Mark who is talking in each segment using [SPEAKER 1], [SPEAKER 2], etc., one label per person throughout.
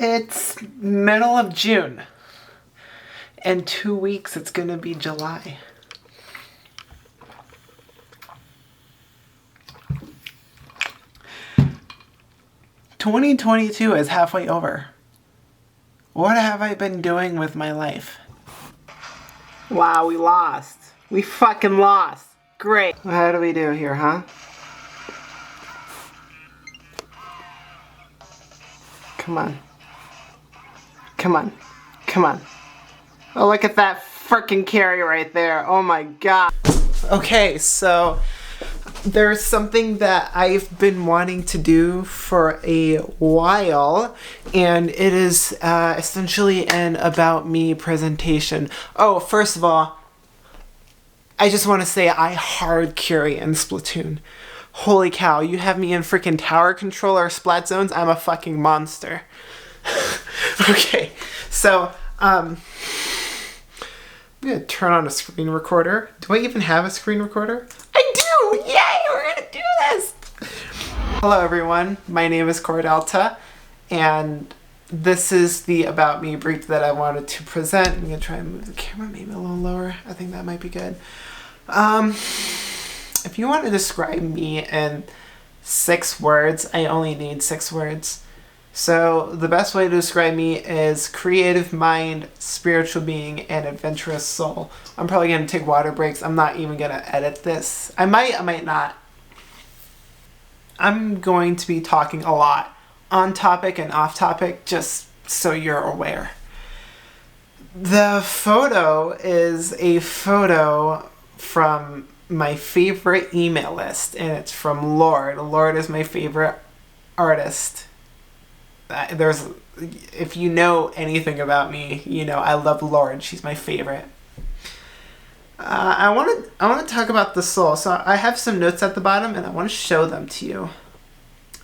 [SPEAKER 1] It's middle of June. In 2 weeks, it's gonna be July. "2022 is halfway over. What have I been doing with my life?" Wow, we lost. We fucking lost. Great. How do we do here, huh? Come on. Come on. Come on. Oh, look at that frickin' carry right there. Oh my god. Okay, so there's something that I've been wanting to do for a while, and it is essentially an About Me presentation. Oh, first of all, I just want to say I hard carry in Splatoon. Holy cow, you have me in freaking tower control or splat zones, I'm a fucking monster. Okay, so, I'm gonna turn on a screen recorder. Do I even have a screen recorder? I do! Yay! We're gonna do this! Hello everyone, my name is Kora Delta, and this is the About Me brief that I wanted to present. I'm gonna try and move the camera maybe a little lower. I think that might be good. If you want to describe me in 6 words, I only need 6 words. So the best way to describe me is creative mind, spiritual being, and adventurous soul. I'm probably going to take water breaks. I'm not even going to edit this. I might not. I'm going to be talking a lot on topic and off topic, just so you're aware. The photo is a photo from my favorite email list, and it's from Lorde. Lorde is my favorite artist. If you know anything about me, you know I love Lorde. She's my favorite. I want to talk about the soul. So I have some notes at the bottom, and I want to show them to you.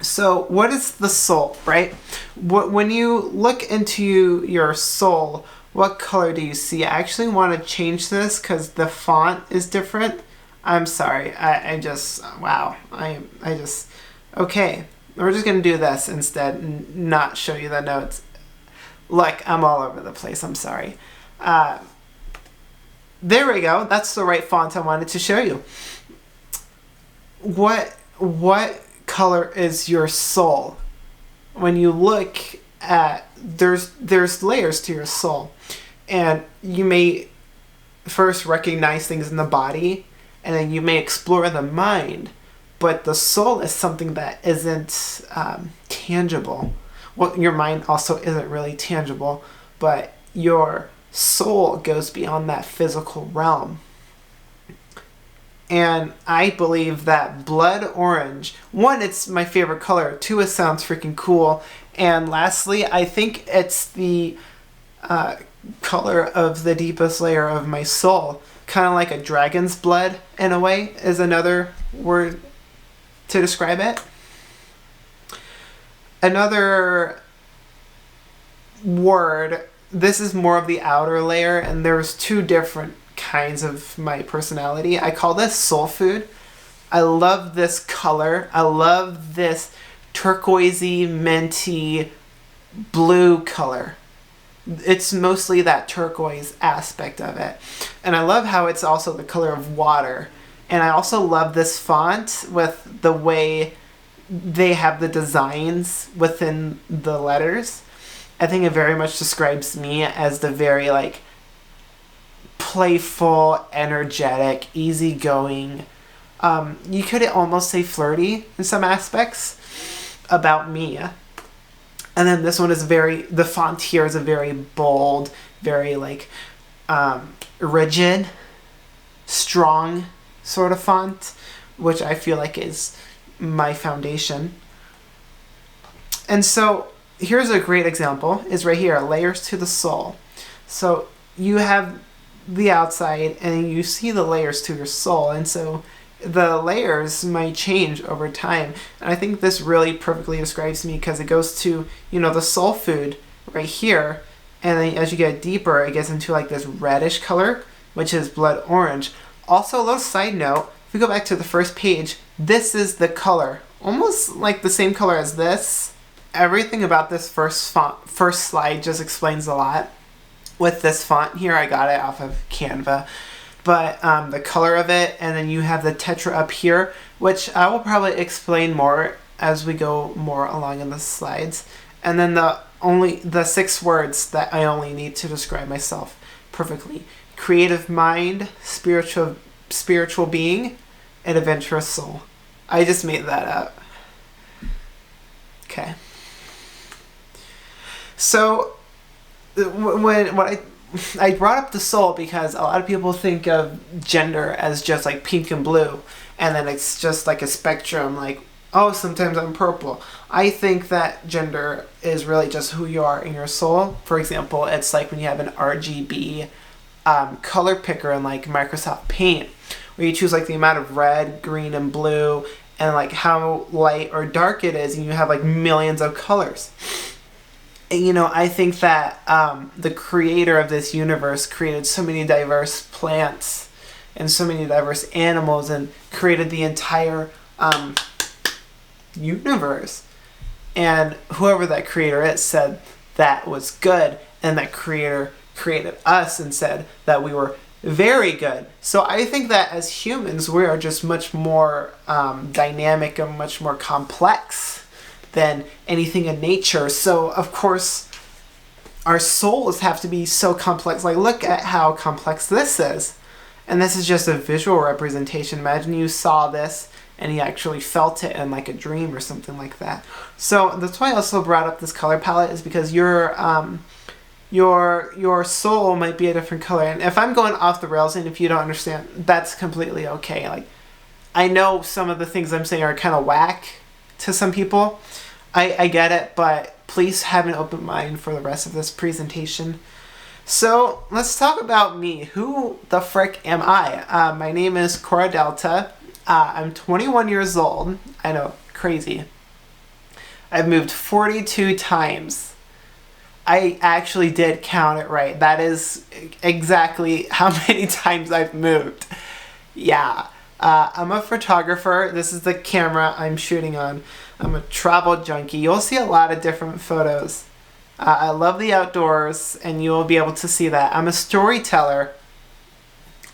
[SPEAKER 1] So what is the soul, right? When you look into your soul, what color do you see? I actually want to change this because the font is different. I'm sorry. Okay. We're just going to do this instead and not show you the notes. Look, I'm all over the place. I'm sorry. There we go. That's the right font I wanted to show you. What color is your soul? When you look at, there's layers to your soul. And you may first recognize things in the body, and then you may explore the mind. But the soul is something that isn't tangible. Well, your mind also isn't really tangible, but your soul goes beyond that physical realm. And I believe that blood orange, 1, it's my favorite color, 2, it sounds freaking cool, and lastly, I think it's the color of the deepest layer of my soul. Kind of like a dragon's blood, in a way, is another word to describe it. Another word, this is more of the outer layer, and there's 2 different kinds of my personality. I call this soul food. I love this color. I love this turquoisey, minty, blue color. It's mostly that turquoise aspect of it. And I love how it's also the color of water. And I also love this font with the way they have the designs within the letters. I think it very much describes me as the very playful, energetic, easygoing. You could almost say flirty in some aspects about me. And then this one is the font here is a very bold, very rigid, strong sort of font, which I feel like is my foundation. And so here's a great example, is right here, layers to the soul. So you have the outside and you see the layers to your soul, and so the layers might change over time. And I think this really perfectly describes me because it goes to, the soul food right here, and then as you get deeper, it gets into this reddish color, which is blood orange. Also, a little side note, if we go back to the first page, this is the color, almost like the same color as this, everything about this first slide just explains a lot. With this font here, I got it off of Canva, but the color of it, and then you have the tetra up here, which I will probably explain more as we go more along in the slides. And then the 6 words that I only need to describe myself perfectly: creative mind, spiritual being, and adventurous soul. I just made that up. Okay. So when I brought up the soul because a lot of people think of gender as just like pink and blue, and then it's just like a spectrum, like, oh, sometimes I'm purple. I think that gender is really just who you are in your soul. For example, it's like when you have an RGB color picker in like Microsoft Paint, where you choose like the amount of red, green, and blue, and like how light or dark it is, and you have like millions of colors. And, I think that the creator of this universe created so many diverse plants and so many diverse animals and created the entire universe. And whoever that creator is said that was good, and that creator created us and said that we were very good. So I think that as humans, we are just much more dynamic and much more complex than anything in nature. So of course our souls have to be so complex. Like, look at how complex this is, and this is just a visual representation. Imagine you saw this and you actually felt it in like a dream or something like that. So that's why I also brought up this color palette, is because your soul might be a different color. And if I'm going off the rails and if you don't understand, that's completely okay. Like, I know some of the things I'm saying are kind of whack to some people. I get it, but please have an open mind for the rest of this presentation. So let's talk about me. Who the frick am I? My name is Kora Delta. I'm 21 years old. I know, crazy. I've moved 42 times. I actually did count it right. That is exactly how many times I've moved. Yeah. I'm a photographer. This is the camera I'm shooting on. I'm a travel junkie. You'll see a lot of different photos. I love the outdoors, and you'll be able to see that. I'm a storyteller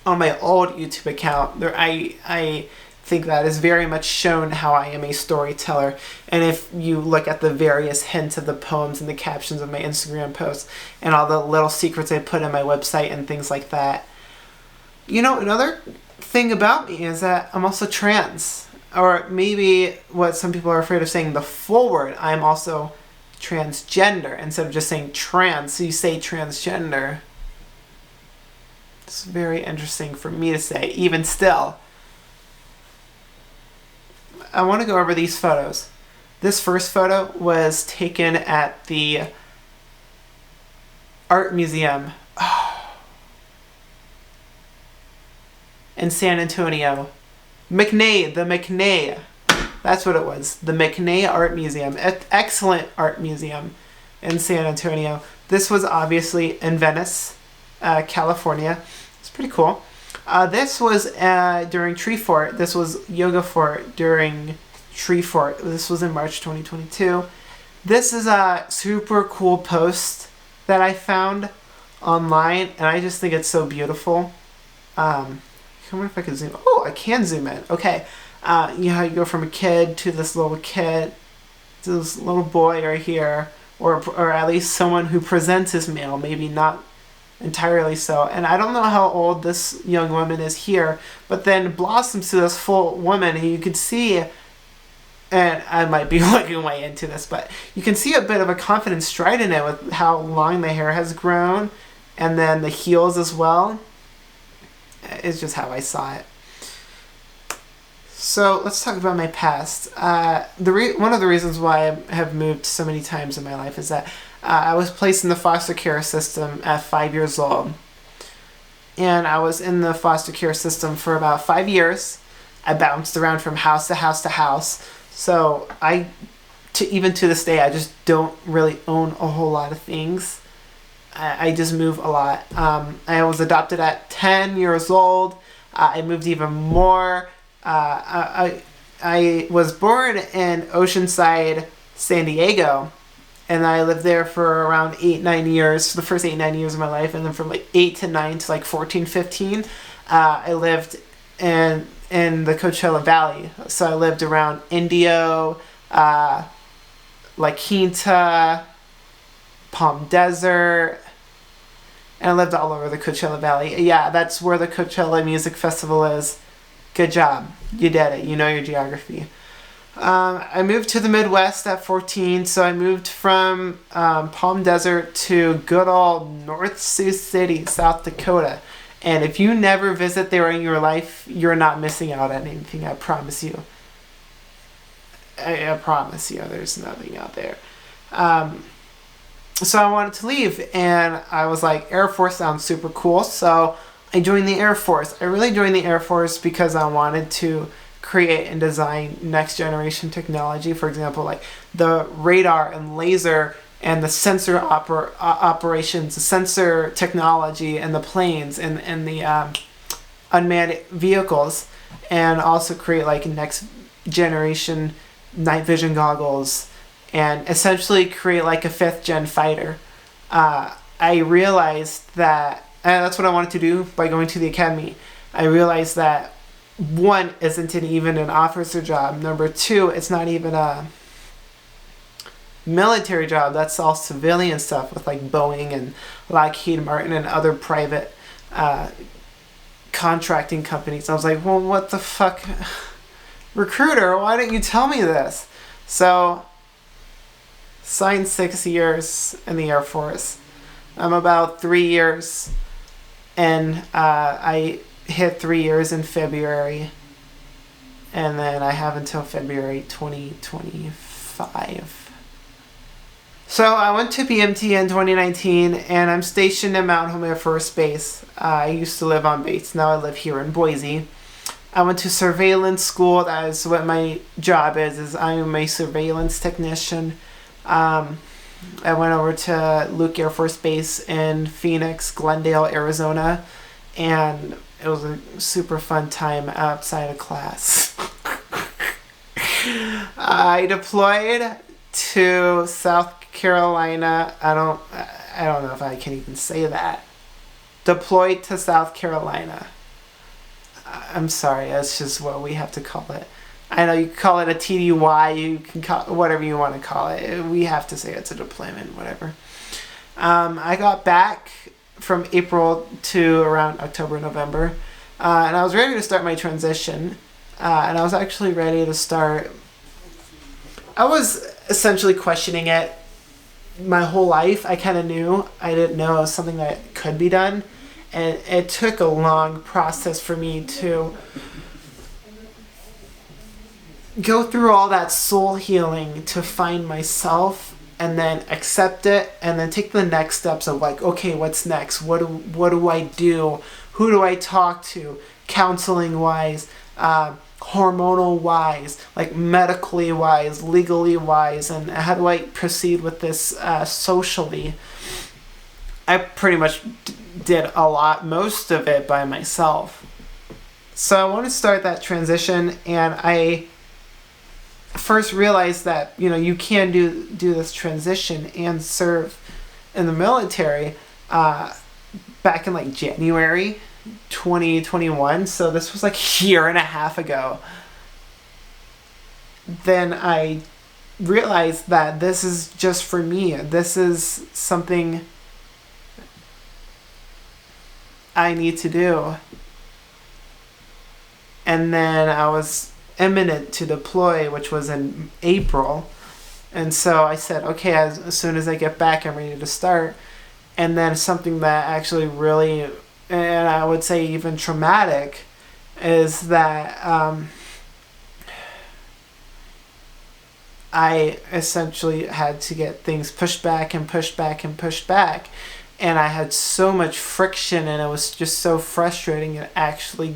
[SPEAKER 1] on my old YouTube account. I think that is very much shown how I am a storyteller. And if you look at the various hints of the poems and the captions of my Instagram posts and all the little secrets I put in my website and things like that. Another thing about me is that I'm also trans, or maybe what some people are afraid of saying, the full word. I'm also transgender instead of just saying trans. So you say transgender. It's very interesting for me to say, even still. I want to go over these photos. This first photo was taken at the art museum in San Antonio. The McNay. That's what it was. The McNay Art Museum. Excellent art museum in San Antonio. This was obviously in Venice, California. It's pretty cool. This was during Tree Fort. This was Yoga Fort during Tree Fort. This was in March 2022. This is a super cool post that I found online, and I just think it's so beautiful. I wonder if I can zoom. Oh, I can zoom in. Okay. You go from a kid to this little kid to this little boy right here, or at least someone who presents as male, maybe not entirely so. And I don't know how old this young woman is here, but then blossoms to this full woman, and you could see, and I might be looking way into this, but you can see a bit of a confident stride in it with how long the hair has grown, and then the heels as well. It's just how I saw it. So let's talk about my past. One of the reasons why I have moved so many times in my life is that I was placed in the foster care system at 5 years old. And I was in the foster care system for about 5 years. I bounced around from house to house to house. So even to this day, I just don't really own a whole lot of things. I just move a lot. I was adopted at 10 years old. I moved even more. I was born in Oceanside, San Diego, and I lived there for around 8-9 years, the first 8-9 years of my life, and then from like 8 to 9 to like 14-15, I lived in the Coachella Valley. So I lived around Indio, La Quinta, Palm Desert, and I lived all over the Coachella Valley. Yeah, that's where the Coachella Music Festival is. Good job. You did it. You know your geography. I moved to the Midwest at 14, so I moved from Palm Desert to good old North Sioux City, South Dakota. And if you never visit there in your life, you're not missing out on anything, I promise you. I promise you, there's nothing out there. So I wanted to leave, and I was like, Air Force sounds super cool, so I joined the Air Force. I really joined the Air Force because I wanted to create and design next generation technology. For example, like the radar and laser and the sensor operations, the sensor technology and the planes and the unmanned vehicles, and also create like next generation night vision goggles and essentially create like a 5th gen fighter. I realized that, and that's what I wanted to do by going to the academy. I realized that 1 isn't even an officer job. Number 2, it's not even a military job. That's all civilian stuff with like Boeing and Lockheed Martin and other private contracting companies. I was like, well, what the fuck? Recruiter, why didn't you tell me this? So, signed 6 years in the Air Force. I'm about 3 years, and I hit 3 years in February, and then I have until February 2025. So I went to PMT in 2019, and I'm stationed in Mount Hope Air Force Base. I used to live on base. Now I live here in Boise. I went to surveillance school. That is what my job is I am a surveillance technician. I went over to Luke Air Force Base in Phoenix, Glendale, Arizona, and it was a super fun time outside of class. I deployed to South Carolina. I don't know if I can even say that. Deployed to South Carolina. I'm sorry, that's just what we have to call it. I know you can call it a TDY, you can call it whatever you want to call it. We have to say it's a deployment, whatever. I got back from April to around October, November, and I was ready to start my transition, and I was actually ready to start. I was essentially questioning it my whole life. I kind of knew. I didn't know it was something that could be done, and it took a long process for me to go through all that soul healing to find myself and then accept it and then take the next steps of like, okay, what's next? What do I do? Who do I talk to? Counseling wise, hormonal wise, like medically wise, legally wise, and how do I proceed with this socially? I pretty much did a lot, most of it by myself. So I want to start that transition, and I first realized that, you know, you can do this transition and serve in the military back in like January 2021. So this was like a year and a half ago. Then I realized that this is just for me. This is something I need to do. And then I was imminent to deploy, which was in April. And so I said, okay, as soon as I get back, I'm ready to start. And then something that actually really, and I would say even traumatic, is that I essentially had to get things pushed back and pushed back and pushed back. And I had so much friction, and it was just so frustrating. It actually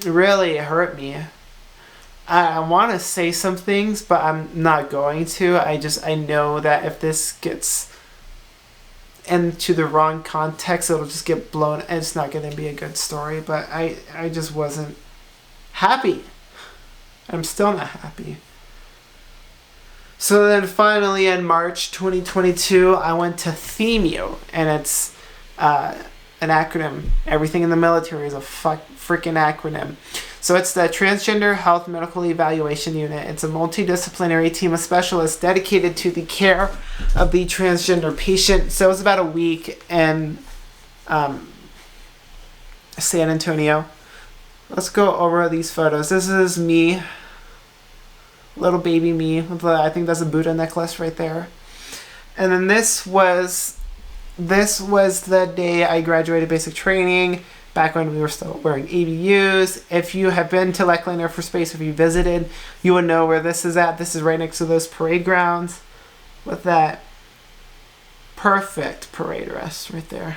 [SPEAKER 1] really hurt me. I want to say some things, but I'm not going to. I know that if this gets into the wrong context, it'll just get blown. And it's not going to be a good story, but I just wasn't happy. I'm still not happy. So then finally in March 2022, I went to ThemeU, and it's an acronym. Everything in the military is a freaking acronym. So it's the Transgender Health Medical Evaluation Unit. It's a multidisciplinary team of specialists dedicated to the care of the transgender patient. So it was about a week in San Antonio. Let's go over these photos. This is me, little baby me. I think that's a Buddha necklace right there. And then this was the day I graduated basic training, back when we were still wearing ABUs. If you have been to Lackland Air Force Base, if you visited, you would know where this is at. This is right next to those parade grounds with that perfect parade rest right there.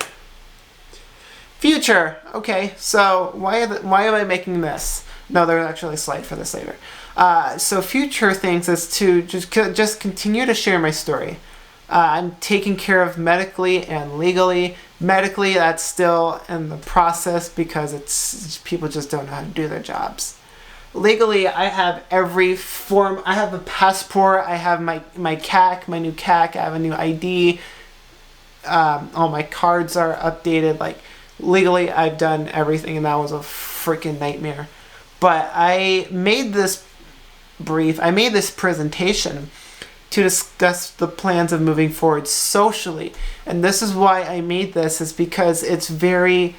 [SPEAKER 1] Future. Okay, so why am I making this? No, there's actually a slide for this later. So future things is to just continue to share my story. I'm taken care of medically and legally. Medically, that's still in the process because it's people just don't know how to do their jobs. Legally, I have every form. I have a passport. I have my CAC, my new CAC. I have a new ID. All my cards are updated. Like, legally, I've done everything, and that was a freaking nightmare. But I made this presentation to discuss the plans of moving forward socially. And this is why I made this, is because it's very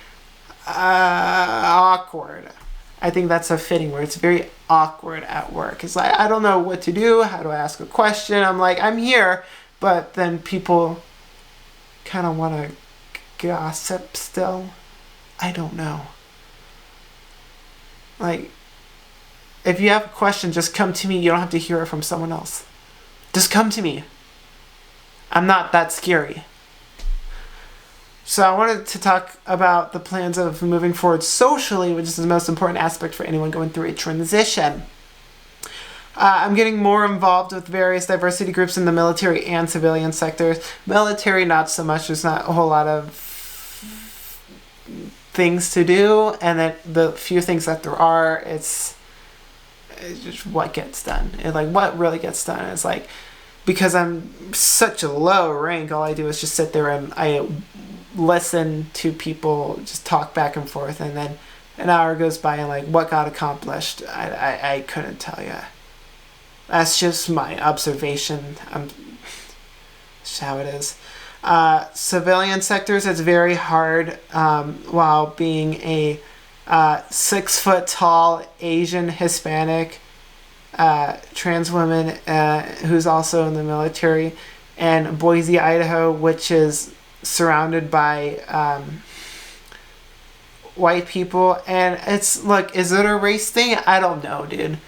[SPEAKER 1] awkward. I think that's a fitting word. It's very awkward at work. It's like, I don't know what to do. How do I ask a question? I'm like, I'm here. But then people kind of want to gossip still. I don't know. Like, if you have a question, just come to me. You don't have to hear it from someone else. Just come to me. I'm not that scary. So I wanted to talk about the plans of moving forward socially, which is the most important aspect for anyone going through a transition. I'm getting more involved with various diversity groups in the military and civilian sectors. Military, not so much. There's not a whole lot of things to do. And then the few things that there are, it's just what gets done. And like what really gets done is like, because I'm such a low rank, all I do is just sit there and I listen to people just talk back and forth, and then an hour goes by and like what got accomplished, I couldn't tell you. That's just my observation. That's how it is. Civilian sectors, it's very hard while being a 6 foot tall Asian Hispanic trans woman who's also in the military, and Boise, Idaho, which is surrounded by white people. And it's, look, is it a race thing? I don't know, dude.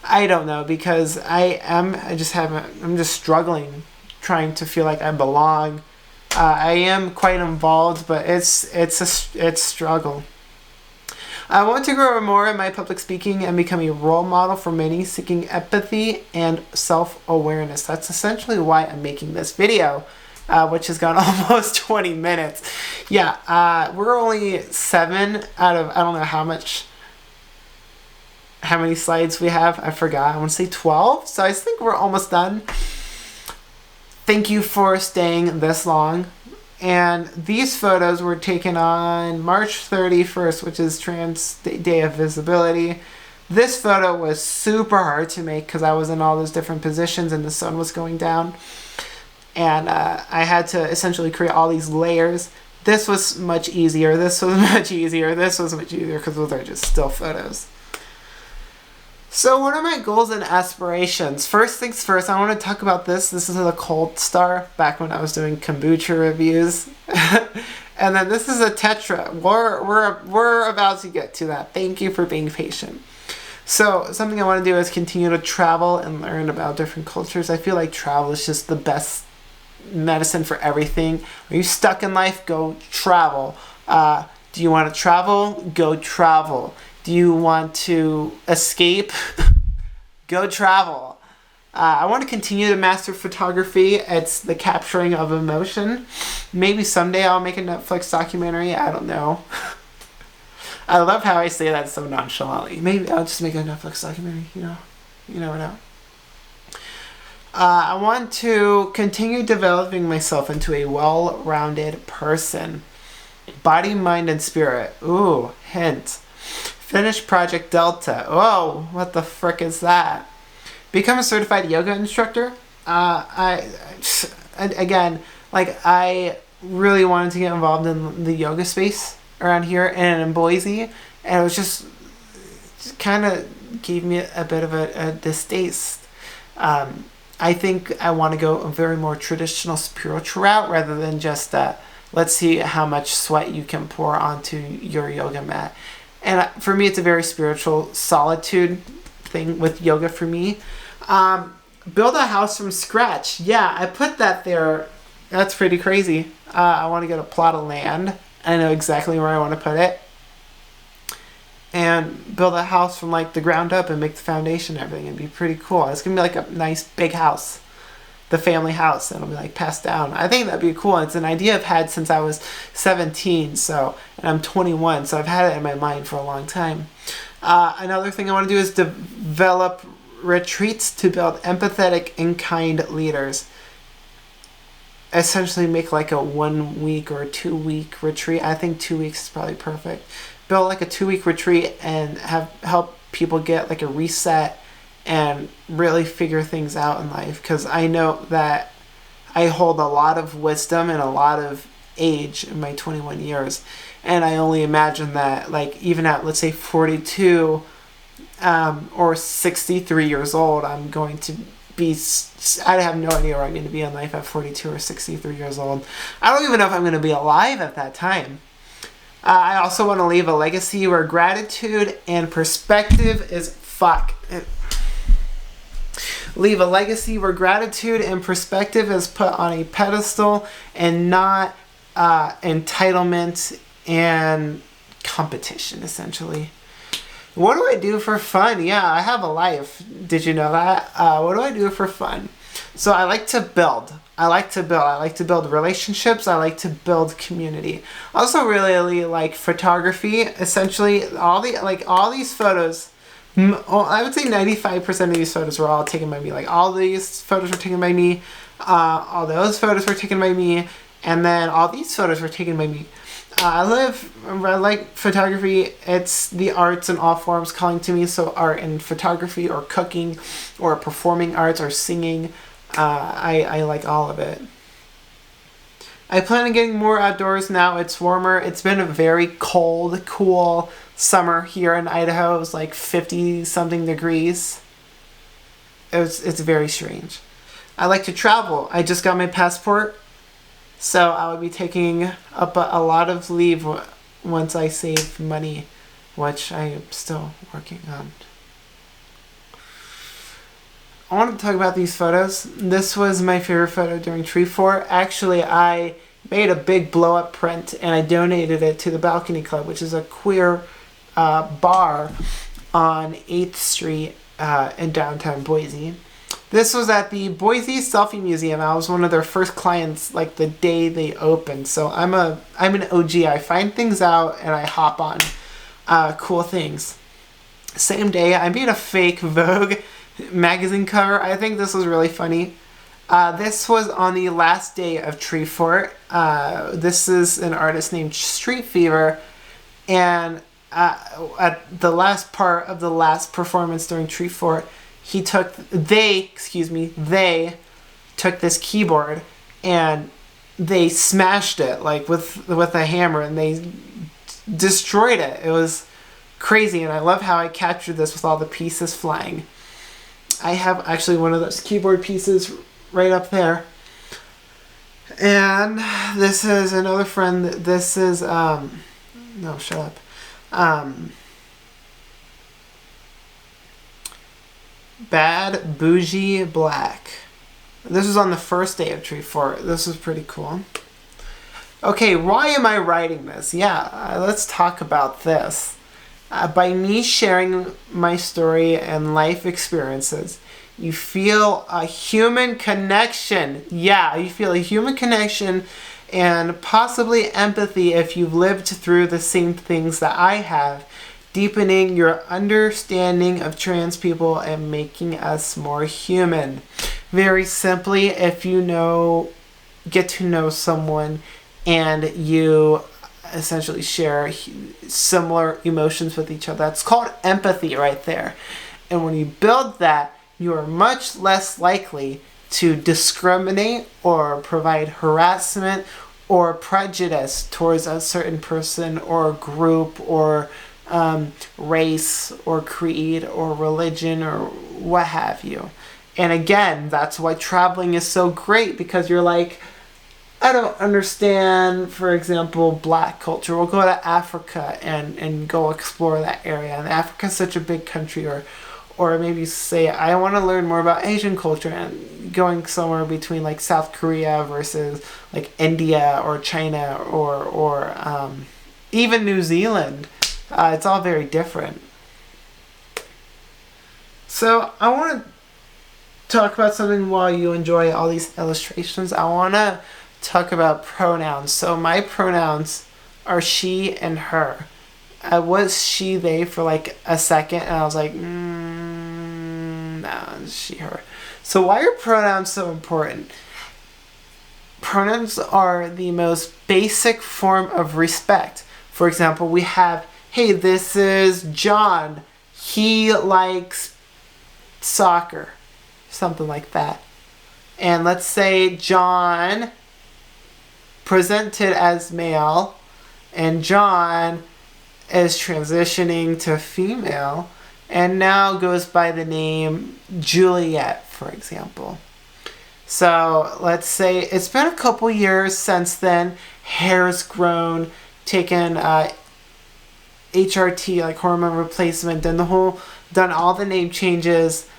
[SPEAKER 1] I don't know, because I'm just struggling trying to feel like I belong. I am quite involved, but it's a struggle. I want to grow more in my public speaking and become a role model for many seeking empathy and self-awareness. That's essentially why I'm making this video, which has gone almost 20 minutes. Yeah, we're only 7 out of, I don't know how many slides we have. I forgot. I want to say 12. So I think we're almost done. Thank you for staying this long. And these photos were taken on March 31st, which is Trans Day of Visibility. This photo was super hard to make because I was in all those different positions and the sun was going down. And I had to essentially create all these layers. This was much easier. This was much easier. This was much easier because those are just still photos. So what are my goals and aspirations? First things first, I want to talk about this. This is a Cold Star, back when I was doing kombucha reviews. And then this is a Tetra. We're about to get to that. Thank you for being patient. So something I want to do is continue to travel and learn about different cultures. I feel like travel is just the best medicine for everything. Are you stuck in life? Go travel. Do you want to travel? Go travel. Do you want to escape? Go travel. I want to continue to master photography. It's the capturing of emotion. Maybe someday I'll make a Netflix documentary. I don't know. I love how I say that so nonchalantly. Maybe I'll just make a Netflix documentary, you know. You never know. I want to continue developing myself into a well-rounded person. Body, mind, and spirit. Ooh, hint. Finish Project Delta. Whoa, what the frick is that? Become a certified yoga instructor. Again, like, I really wanted to get involved in the yoga space around here and in Boise, and it was just kind of gave me a bit of a distaste. I think I want to go a very more traditional spiritual route rather than just let's see how much sweat you can pour onto your yoga mat. And for me, it's a very spiritual solitude thing with yoga for me. Build a house from scratch. Yeah, I put that there. That's pretty crazy. I want to get a plot of land. I know exactly where I want to put it. And build a house from like the ground up and make the foundation and everything. It'd be pretty cool. It's going to be like a nice big house. The family house. It'll be like passed down. I think that'd be cool. It's an idea I've had since I was 17. And I'm 21. So I've had it in my mind for a long time. Another thing I want to do is develop retreats to build empathetic and kind leaders. Essentially make like a 1 week or 2 week retreat. I think 2 weeks is probably perfect. Build like a 2 week retreat and help people get like a reset and really figure things out in life. Because I know that I hold a lot of wisdom and a lot of age in my 21 years. And I only imagine that like even at let's say 42 or 63 years old, I'm going to be, I have no idea where I'm going to be in life at 42 or 63 years old. I don't even know if I'm going to be alive at that time. I also want to leave a legacy where gratitude and perspective is Leave a legacy where gratitude and perspective is put on a pedestal and not entitlement and competition, essentially. What do I do for fun? Yeah, I have a life. Did you know that? What do I do for fun? So I like to build. I like to build relationships. I like to build community. I also really like photography. Essentially, all these photos, I would say 95% of these photos were all taken by me. Like all these photos were taken by me. All those photos were taken by me. And then all these photos were taken by me. I like photography. It's the arts in all forms calling to me. So art and photography or cooking or performing arts or singing. I like all of it. I plan on getting more outdoors now. It's warmer. It's been a very cold, cool summer here in Idaho. It was like 50 something degrees. It's very strange. I like to travel. I just got my passport. So I would be taking up a lot of leave once I save money, which I am still working on. I want to talk about these photos. This was my favorite photo during Tree Fort. Actually, I made a big blow-up print and I donated it to the Balcony Club, which is a queer bar on 8th Street in downtown Boise. This was at the Boise Selfie Museum. I was one of their first clients, like the day they opened. So I'm an OG. I find things out and I hop on cool things. Same day, I made a fake Vogue magazine cover. I think this was really funny. This was on the last day of Tree Fort. This is an artist named Street Fever, and at the last part of the last performance during Tree Fort, they took this keyboard and they smashed it like with a hammer and they destroyed it. It was crazy, and I love how I captured this with all the pieces flying. I have actually one of those keyboard pieces right up there. And this is another friend. This is no, shut up. Bad Bougie Black. This was on the first day of Tree Fort. This was pretty cool. Okay, why am I writing this? Yeah, let's talk about this. By me sharing my story and life experiences, you feel a human connection. Yeah, you feel a human connection and possibly empathy if you've lived through the same things that I have, deepening your understanding of trans people and making us more human. very simply, if you get to know someone and you essentially share similar emotions with each other, that's called empathy right there. And when you build that, you are much less likely to discriminate or provide harassment or prejudice towards a certain person or group or race or creed or religion or what have you. And again, that's why traveling is so great, because you're like, I don't understand, for example, black culture. We'll go to Africa and go explore that area. And Africa's such a big country. Or maybe say, I want to learn more about Asian culture, and going somewhere between like South Korea versus like India or China or even New Zealand. It's all very different. So I want to talk about something while you enjoy all these illustrations. I want to talk about pronouns. So my pronouns are she and her. I was she, they for like a second, and I was like, no, she, her. So why are pronouns so important? Pronouns are the most basic form of respect. For example, we have, hey, this is John. He likes soccer. Something like that. And let's say John presented as male and John is transitioning to female and now goes by the name Juliet, for example. So let's say it's been a couple years since then. Hair's grown, taken HRT, like hormone replacement, done all the name changes.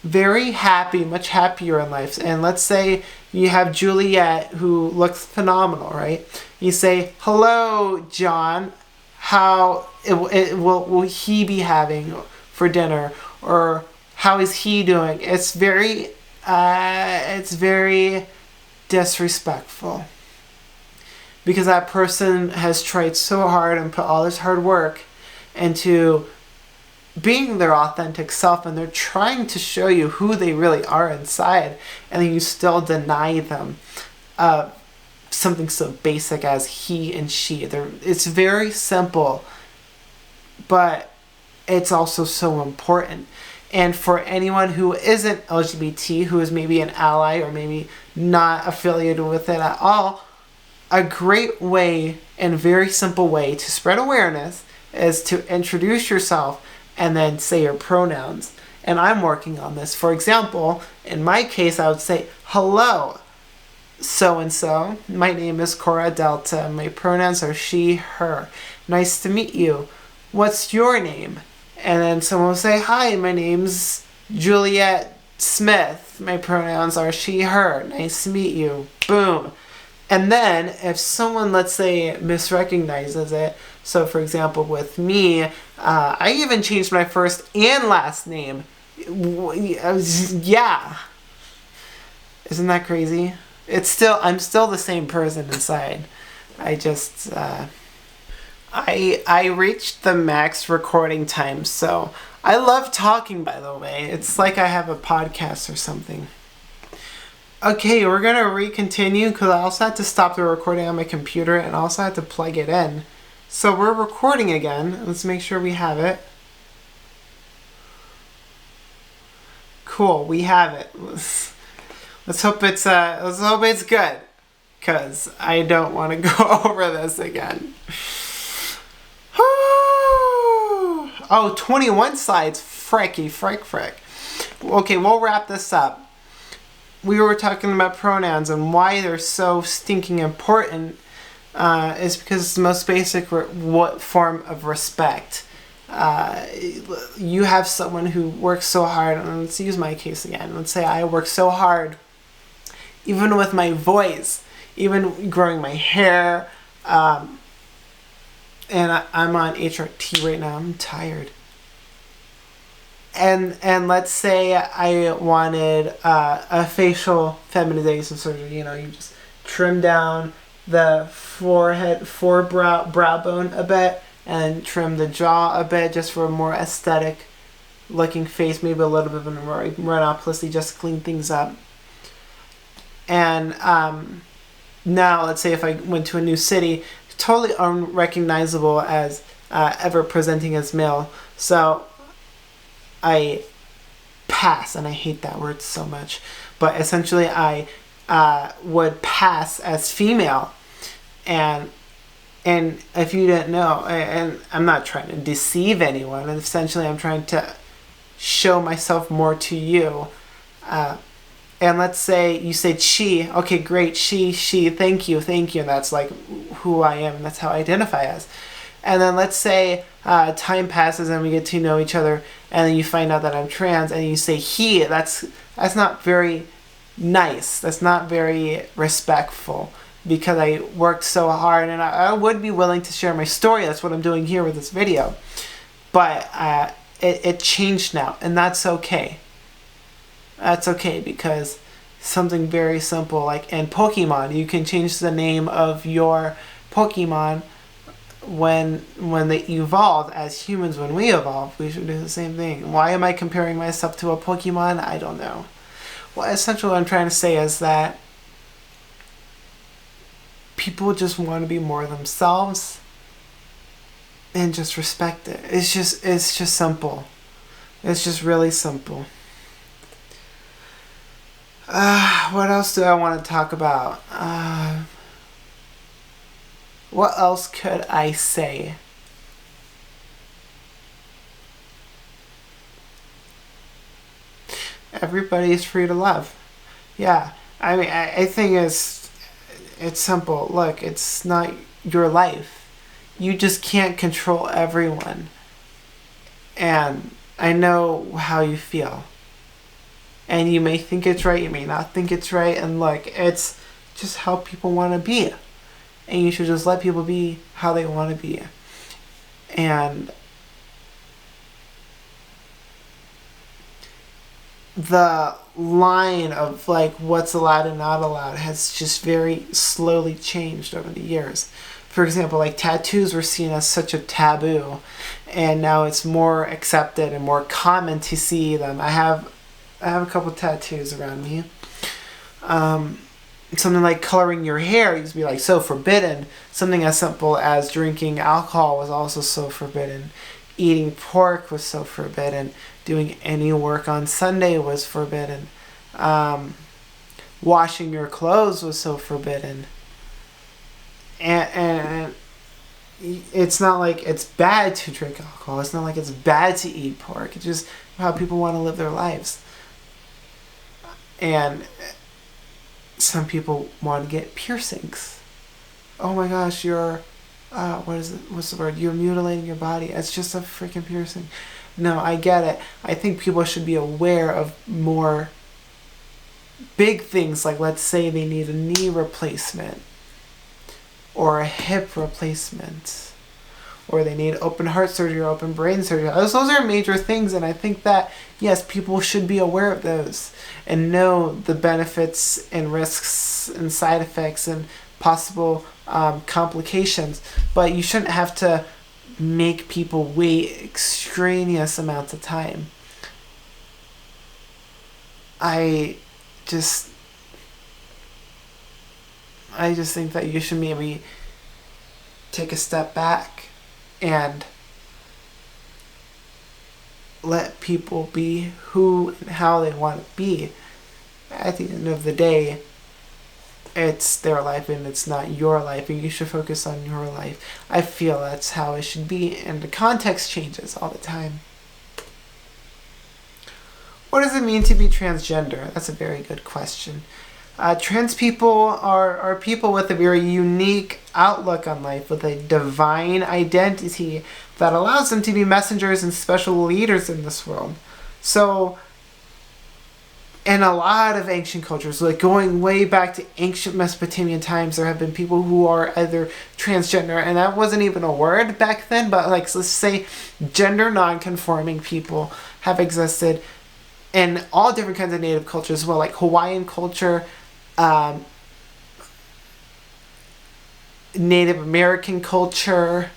[SPEAKER 1] Very happy, much happier in life. And let's say you have Juliet, who looks phenomenal, right? You say, hello, John. How will he be having for dinner? Or how is he doing? It's very disrespectful. Because that person has tried so hard and put all this hard work into being their authentic self, and they're trying to show you who they really are inside, and then you still deny them something so basic as he and she. It's very simple, but it's also so important. And for anyone who isn't LGBT, who is maybe an ally or maybe not affiliated with it at all, a great way and very simple way to spread awareness is to introduce yourself and then say your pronouns. And I'm working on this. For example, in my case, I would say, hello, so-and-so. My name is Kora Delta. My pronouns are she, her. Nice to meet you. What's your name? And then someone will say, hi, my name's Juliet Smith. My pronouns are she, her. Nice to meet you. Boom. And then if someone, let's say, misrecognizes it, so for example with me, I even changed my first and last name. Yeah. Isn't that crazy? I'm still the same person inside. I reached the max recording time, so I love talking, by the way. It's like I have a podcast or something. Okay, we're going to recontinue because I also had to stop the recording on my computer and also had to plug it in. So we're recording again. Let's make sure we have it. Cool, we have it. Let's hope it's good, because I don't want to go over this again. Oh, 21 slides. Frick. Okay, we'll wrap this up. We were talking about pronouns and why they're so stinking important is because it's the most basic form of respect. You have someone who works so hard, and let's use my case again. Let's say I work so hard, even with my voice, even growing my hair, and I'm on HRT right now. I'm tired. And let's say I wanted a facial feminization surgery. You just trim down the brow bone a bit and trim the jaw a bit just for a more aesthetic looking face, maybe a little bit of a rhinoplasty just to clean things up. And now, let's say if I went to a new city, totally unrecognizable as ever presenting as male. So I pass, and I hate that word so much. But essentially, I would pass as female. And if you didn't know, and I'm not trying to deceive anyone, essentially I'm trying to show myself more to you. And let's say you said she, okay, great, she, thank you, and that's like who I am, and that's how I identify as. And then let's say time passes and we get to know each other, and then you find out that I'm trans, and you say he, that's not very nice, that's not very respectful, because I worked so hard, and I would be willing to share my story. That's what I'm doing here with this video. But it changed now, and that's okay. That's okay, because something very simple, like in Pokemon, you can change the name of your Pokemon when they evolve. As humans, when we evolve, we should do the same thing. Why am I comparing myself to a Pokemon? I don't know. Well, essentially what I'm trying to say is that people just want to be more themselves and just respect it. It's just simple. It's just really simple. What else do I want to talk about? What else could I say? Everybody is free to love. Yeah, I mean, I think it's simple. Look, it's not your life. You just can't control everyone. And I know how you feel. And you may think it's right, you may not think it's right. And look, it's just how people want to be. And you should just let people be how they want to be. And the line of like what's allowed and not allowed has just very slowly changed over the years. For example, like tattoos were seen as such a taboo, and now it's more accepted and more common to see them. I have a couple tattoos around me. Something like coloring your hair used to be like so forbidden. Something as simple as drinking alcohol was also so forbidden. Eating pork was so forbidden. Doing any work on Sunday was forbidden. Washing your clothes was so forbidden. And it's not like it's bad to drink alcohol. It's not like it's bad to eat pork. It's just how people want to live their lives. And some people want to get piercings. Oh my gosh, you're, what's the word? You're mutilating your body. It's just a freaking piercing. No, I get it. I think people should be aware of more big things, like let's say they need a knee replacement or a hip replacement, or they need open heart surgery or open brain surgery. Those are major things, and I think that, yes, people should be aware of those and know the benefits and risks and side effects and possible complications. But you shouldn't have to make people wait extraneous amounts of time. I just think that you should maybe take a step back and let people be who and how they want to be. At the end of the day, it's their life and it's not your life, and you should focus on your life. I feel that's how it should be, and the context changes all the time. What does it mean to be transgender? That's a very good question. Trans people are people with a very unique outlook on life, with a divine identity that allows them to be messengers and special leaders in this world. So, in a lot of ancient cultures, like going way back to ancient Mesopotamian times, there have been people who are either transgender, and that wasn't even a word back then, but like, let's say gender non-conforming people have existed in all different kinds of native cultures as well, like Hawaiian culture, Native American culture,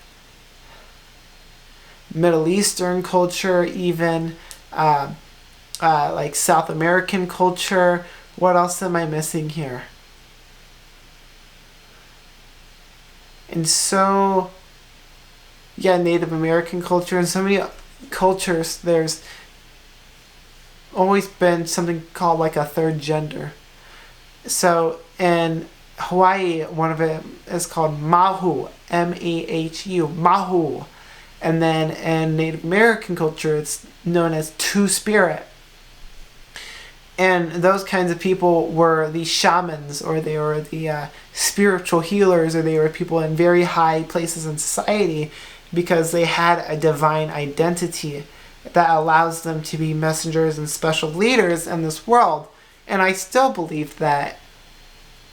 [SPEAKER 1] Middle Eastern culture even, like South American culture. What else am I missing here? And so, yeah, Native American culture and so many cultures, there's always been something called like a third gender. So in Hawaii, one of it is called Mahu, Mahu, Mahu. And then in Native American culture, it's known as Two-Spirit. And those kinds of people were the shamans, or they were the spiritual healers, or they were people in very high places in society because they had a divine identity that allows them to be messengers and special leaders in this world. And I still believe that.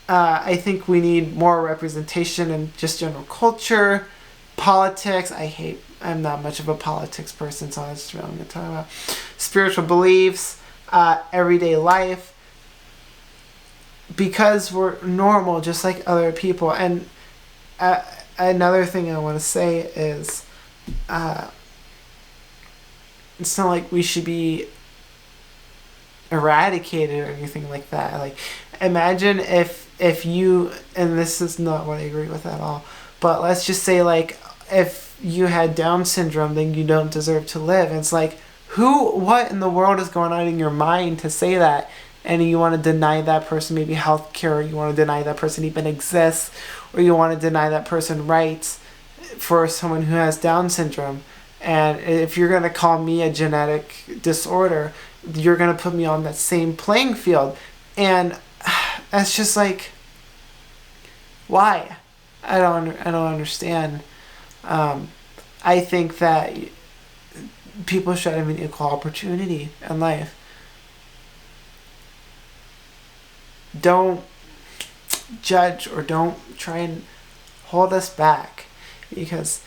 [SPEAKER 1] I think we need more representation in just general culture, politics. I'm not much of a politics person, so that's what I'm going to talk about. Spiritual beliefs, everyday life, because we're normal just like other people. And another thing I want to say is it's not like we should be eradicated or anything like that. Like, imagine if you, and this is not what I agree with at all, but let's just say, like, if you had Down syndrome, then you don't deserve to live. And it's like, what in the world is going on in your mind to say that? And you want to deny that person maybe health care, or you want to deny that person even exists, or you want to deny that person rights for someone who has Down syndrome. And if you're going to call me a genetic disorder, you're going to put me on that same playing field. And that's just like, why? I don't understand. I think that people should have an equal opportunity in life. Don't judge or don't try and hold us back, because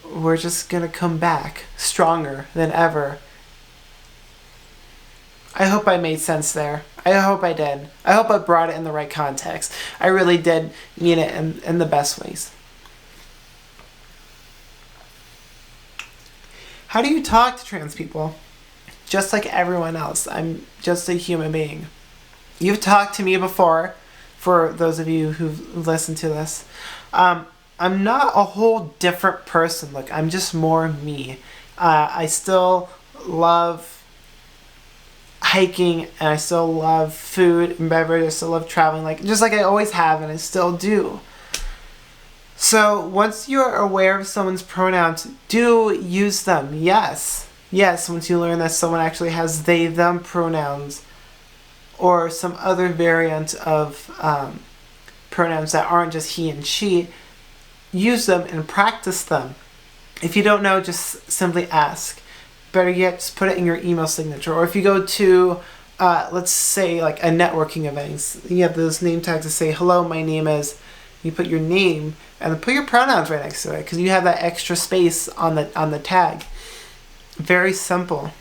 [SPEAKER 1] we're just gonna come back stronger than ever. I hope I made sense there. I hope I did. I hope I brought it in the right context. I really did mean it in the best ways. How do you talk to trans people? Just like everyone else. I'm just a human being. You've talked to me before, for those of you who've listened to this. I'm not a whole different person. Look, I'm just more me. I still love hiking, and I still love food and beverage. I still love traveling, just like I always have, and I still do. So once you're aware of someone's pronouns, do use them. Yes, once you learn that someone actually has they, them pronouns, or some other variant of pronouns that aren't just he and she, use them and practice them. If you don't know, just simply ask. Better yet, just put it in your email signature. Or if you go to, let's say, like a networking event, you have those name tags that say, hello, my name is, you put your name and then put your pronouns right next to it, because you have that extra space on the tag. Very simple.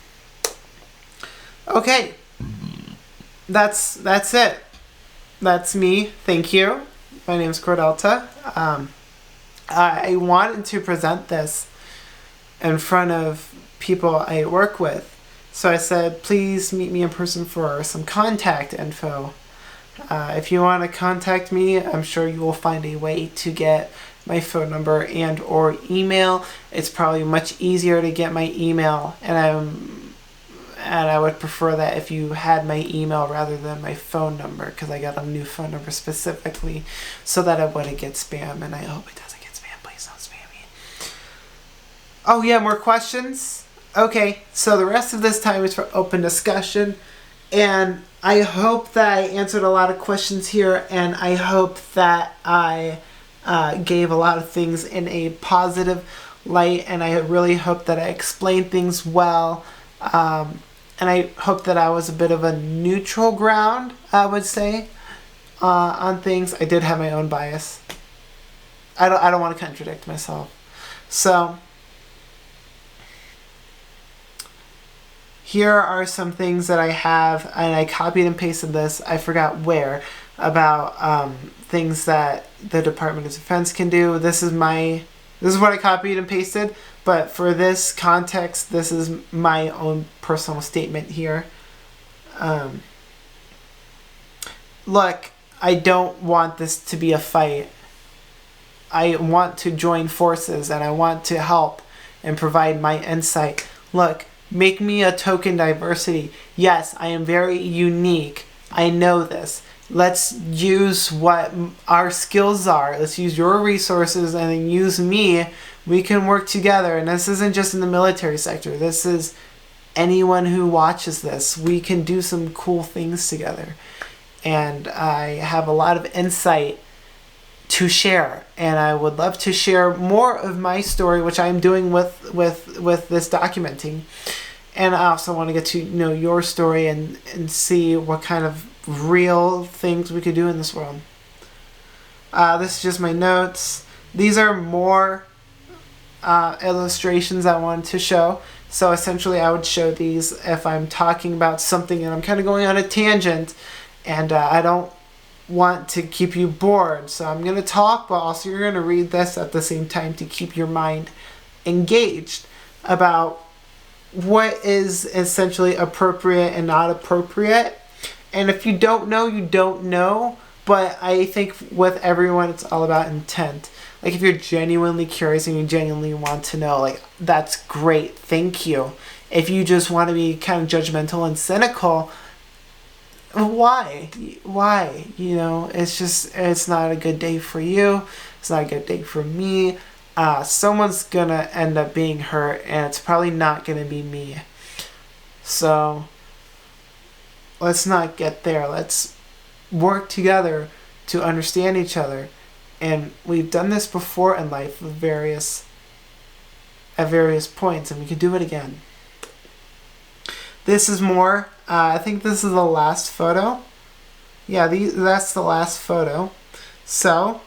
[SPEAKER 1] Okay. That's it. That's me. Thank you. My name is Kora Delta. I wanted to present this in front of people I work with. So I said, please meet me in person for some contact info. If you want to contact me, I'm sure you will find a way to get my phone number and or email. It's probably much easier to get my email, and I would prefer that if you had my email rather than my phone number, because I got a new phone number specifically so that it wouldn't get spam, and I hope it doesn't get spam. Please don't spam me. Oh yeah, more questions? Okay, so the rest of this time is for open discussion, and I hope that I answered a lot of questions here, and I hope that I gave a lot of things in a positive light, and I really hope that I explained things well, and I hope that I was a bit of a neutral ground, I would say, on things. I did have my own bias. I don't want to contradict myself. So here are some things that I have, and I copied and pasted this, I forgot where, about things that the Department of Defense can do. This is what I copied and pasted, But for this context, this is my own personal statement here. Look, I don't want this to be a fight. I want to join forces and I want to help and provide my insight. Look, make me a token diversity. Yes, I am very unique. I know this. Let's use what our skills are. Let's use your resources and then use me. We can work together. And this isn't just in the military sector. This is anyone who watches this. We can do some cool things together. And I have a lot of insight to share, and I would love to share more of my story, which I'm doing with this documenting. And I also want to get to know your story and see what kind of real things we could do in this world. This is just my notes. These are more illustrations I wanted to show. So essentially I would show these if I'm talking about something and I'm kind of going on a tangent and I don't want to keep you bored. So I'm going to talk, but also you're going to read this at the same time to keep your mind engaged about what is essentially appropriate and not appropriate. And if you don't know, you don't know. But I think with everyone, it's all about intent. Like if you're genuinely curious and you genuinely want to know, like that's great. Thank you. If you just want to be kind of judgmental and cynical, why? You know, it's not a good day for you. It's not a good day for me. Someone's gonna end up being hurt, and it's probably not gonna be me. So let's not get there. Let's work together to understand each other. And we've done this before in life at various points, and we can do it again. This is more. I think this is the last photo. Yeah, that's the last photo. So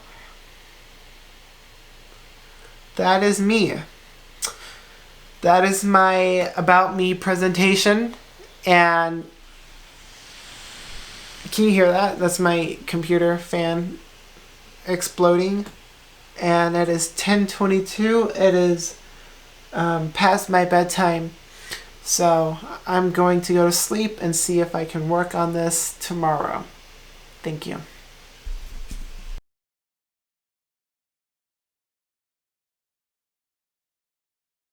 [SPEAKER 1] that is me. That is my About Me presentation. And can you hear that? That's my computer fan exploding. And it is 10:22. It is past my bedtime. So I'm going to go to sleep and see if I can work on this tomorrow. Thank you.